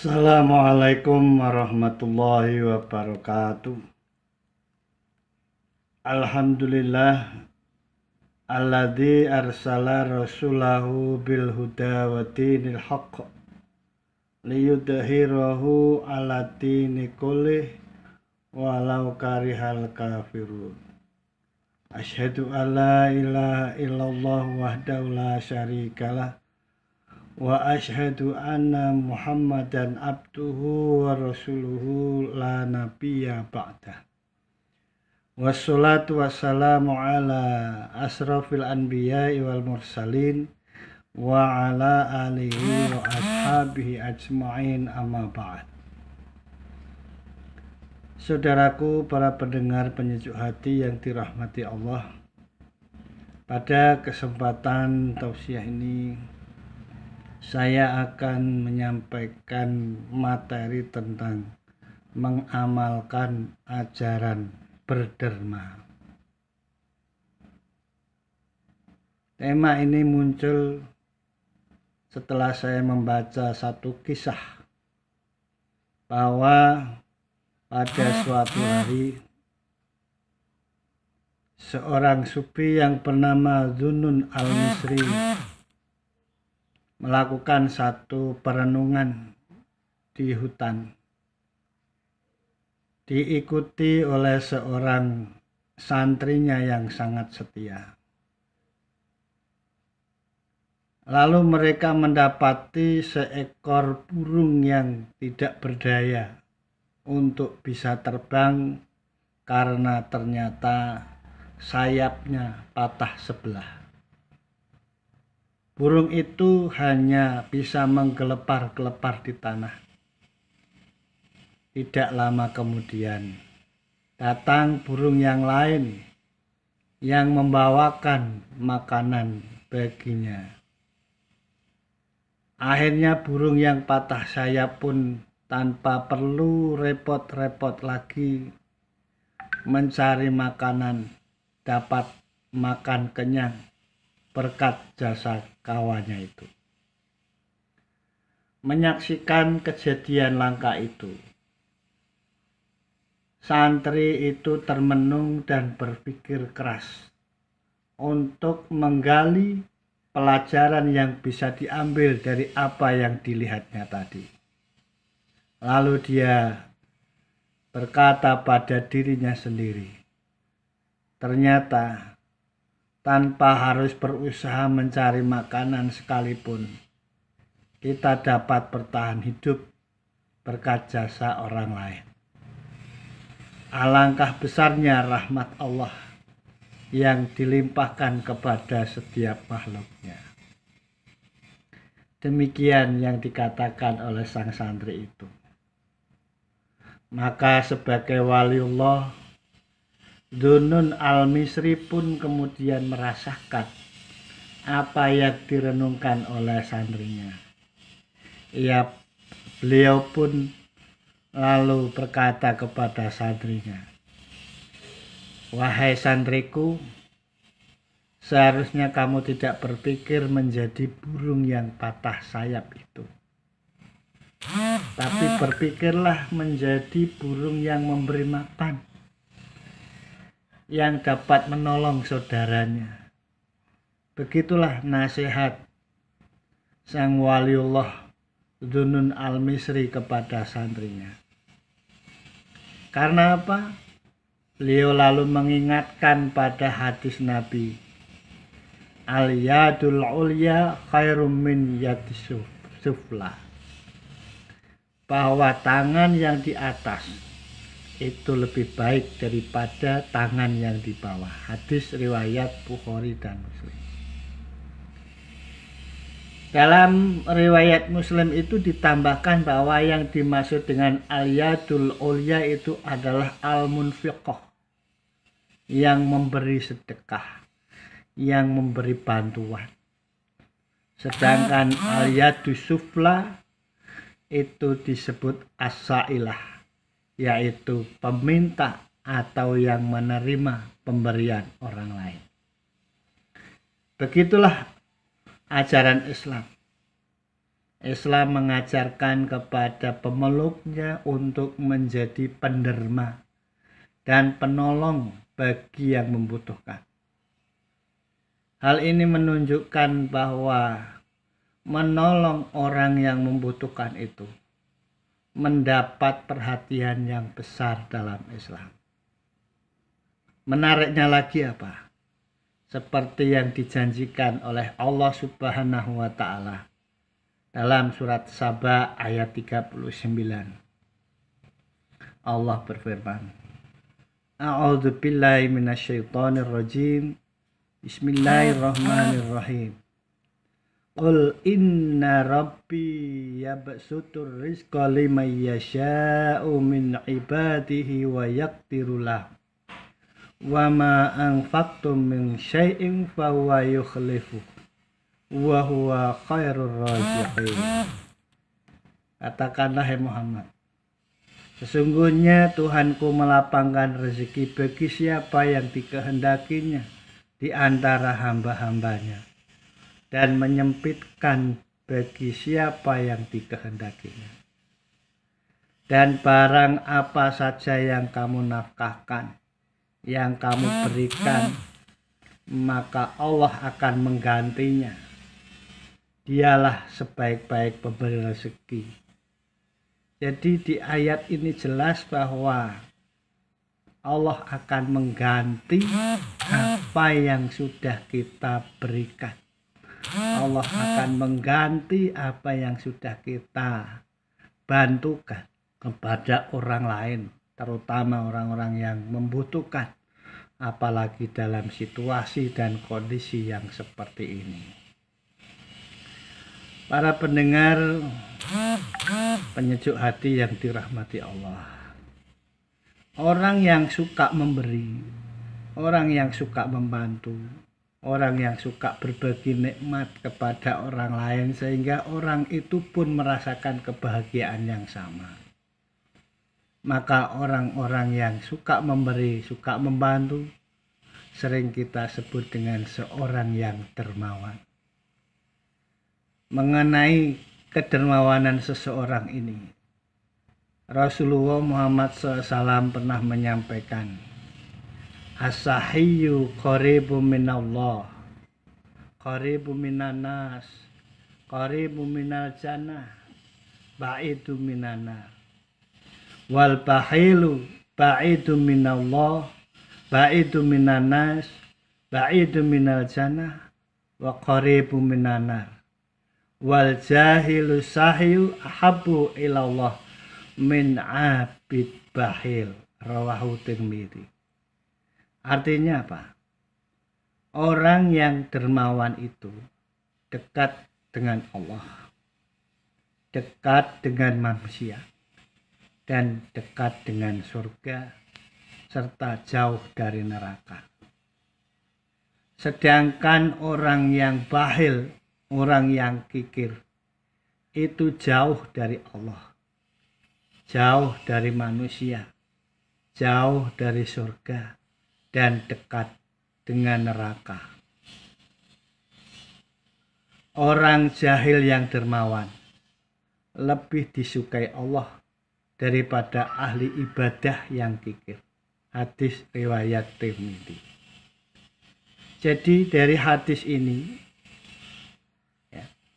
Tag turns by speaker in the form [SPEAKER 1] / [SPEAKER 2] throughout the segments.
[SPEAKER 1] Assalamualaikum warahmatullahi wabarakatuh. Alhamdulillah alladzi arsala rasulahu bil huda wa dinil haqq liyudhhirahu ala dini kullih walau karihal kafirun. Asyhadu an la ilaha illallah wahdahu la syarikalah wa asyhadu anna Muhammadan abduhu wa rasuluhu la nabiyya ba'dah. Wassalatu wassalamu ala asrafil anbiya'i wal mursalin wa ala alihi wa ashabihi ajma'in amma ba'd. Saudaraku, para pendengar penyejuk hati yang dirahmati Allah, pada kesempatan tausiah ini saya akan menyampaikan materi tentang mengamalkan ajaran berderma. Tema ini muncul setelah saya membaca satu kisah bahwa pada suatu hari seorang sufi yang bernama Zunnun al-Misri melakukan satu perenungan di hutan, diikuti oleh seorang santrinya yang sangat setia. Lalu mereka mendapati seekor burung yang tidak berdaya untuk bisa terbang karena ternyata sayapnya patah sebelah. Burung itu hanya bisa menggelepar-gelepar di tanah. Tidak lama kemudian datang burung yang lain yang membawakan makanan baginya. Akhirnya burung yang patah sayap pun tanpa perlu repot-repot lagi mencari makanan dapat makan kenyang berkat jasa kawannya itu. Menyaksikan kejadian langka itu, santri itu termenung dan berpikir keras untuk menggali pelajaran yang bisa diambil dari apa yang dilihatnya tadi. Lalu dia berkata pada dirinya sendiri, ternyata tanpa harus berusaha mencari makanan sekalipun, kita dapat bertahan hidup berkat jasa orang lain. Alangkah besarnya rahmat Allah yang dilimpahkan kepada setiap makhluknya. Demikian yang dikatakan oleh sang santri itu. Maka sebagai waliullah, Zunnun al-Misri pun kemudian merasakan apa yang direnungkan oleh santrinya. Beliau pun lalu berkata kepada santrinya, "Wahai santriku, seharusnya kamu tidak berpikir menjadi burung yang patah sayap itu. Tapi berpikirlah menjadi burung yang memberi makan, yang dapat menolong saudaranya." Begitulah nasihat sang waliullah Zunnun al-Misri kepada santrinya. Karena apa? Beliau lalu mengingatkan pada hadis Nabi, al-yadul ulya khairum min yadis sufla, bahwa tangan yang di atas itu lebih baik daripada tangan yang di bawah. Hadis riwayat Bukhari dan Muslim. Dalam riwayat Muslim itu ditambahkan bahwa yang dimaksud dengan al-yadul ulya itu adalah al-munfiqah, yang memberi sedekah, yang memberi bantuan. Sedangkan al-yadus sufla itu disebut as-sailah, yaitu peminta atau yang menerima pemberian orang lain. Begitulah ajaran Islam. Islam mengajarkan kepada pemeluknya untuk menjadi penderma dan penolong bagi yang membutuhkan. Hal ini menunjukkan bahwa menolong orang yang membutuhkan itu mendapat perhatian yang besar dalam Islam. Menariknya lagi apa? Seperti yang dijanjikan oleh Allah Subhanahu wa Ta'ala dalam surat Saba ayat 39. Allah berfirman, A'udzu billahi minasyaitonir rajim. Bismillahirrahmanirrahim. Qul inna rabbi yabsutur rizqa liman yasha'u min ibadihi wa yaqdiru lahu. Wa ma anfaqtum min syai'in fahuwa yukhlifu. Wa huwa khairur raziqin. Katakanlah hai Muhammad, sesungguhnya Tuhanku melapangkan rezeki bagi siapa yang dikehendakinya di antara hamba-hambanya, dan menyempitkan bagi siapa yang dikehendakinya. Dan barang apa saja yang kamu nafkahkan, yang kamu berikan, maka Allah akan menggantinya. Dialah sebaik-baik pemberi rezeki. Jadi di ayat ini jelas bahwa Allah akan mengganti apa yang sudah kita berikan. Allah akan mengganti apa yang sudah kita bantukan kepada orang lain, terutama orang-orang yang membutuhkan, apalagi dalam situasi dan kondisi yang seperti ini. Para pendengar penyejuk hati yang dirahmati Allah, orang yang suka memberi, orang yang suka membantu, orang yang suka berbagi nikmat kepada orang lain sehingga orang itu pun merasakan kebahagiaan yang sama. Maka orang-orang yang suka memberi, suka membantu, sering kita sebut dengan seorang yang dermawan. Mengenai kedermawanan seseorang ini, Rasulullah Muhammad SAW pernah menyampaikan, As-sahiyyu qaribu minallah, qaribu minanas, qaribu minal jannah, ba'idu minanar. Wal bahilu ba'idu minallah, ba'idu minanas, ba'idu minal jannah, wa qaribu minanar. Wal jahilu sahyu ahabbu ilallah min abid bahil. Rawahu Tirmidzi. Artinya apa? Orang yang dermawan itu dekat dengan Allah, dekat dengan manusia, dan dekat dengan surga, serta jauh dari neraka. Sedangkan orang yang bahil, orang yang kikir, itu jauh dari Allah, jauh dari manusia, jauh dari surga, dan dekat dengan neraka. Orang jahil yang dermawan lebih disukai Allah daripada ahli ibadah yang kikir. Hadis riwayat Tirmidzi. Jadi dari hadis ini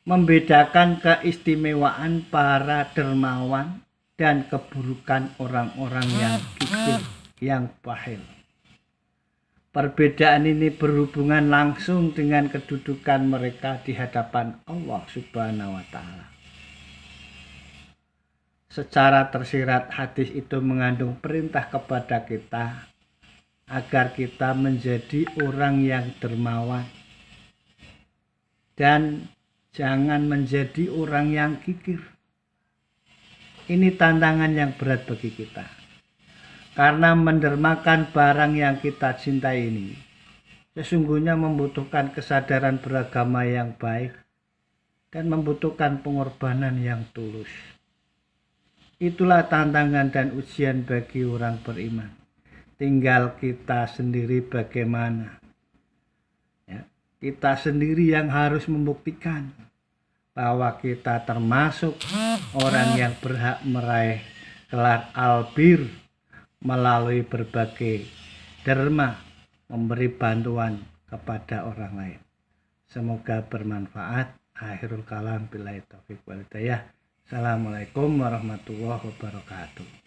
[SPEAKER 1] membedakan keistimewaan para dermawan dan keburukan orang-orang yang kikir, yang bahil. Perbedaan ini berhubungan langsung dengan kedudukan mereka di hadapan Allah Subhanahu wa Ta'ala. Secara tersirat hadis itu mengandung perintah kepada kita agar kita menjadi orang yang dermawan dan jangan menjadi orang yang kikir. Ini tantangan yang berat bagi kita. Karena mendermakan barang yang kita cintai ini sesungguhnya membutuhkan kesadaran beragama yang baik dan membutuhkan pengorbanan yang tulus. Itulah tantangan dan ujian bagi orang beriman. Tinggal kita sendiri bagaimana. Kita sendiri yang harus membuktikan bahwa kita termasuk orang yang berhak meraih gelar albir melalui berbagai derma memberi bantuan kepada orang lain. Semoga bermanfaat. Akhirul kalam billahi taufiq wal hidayah. Assalamualaikum warahmatullahi wabarakatuh.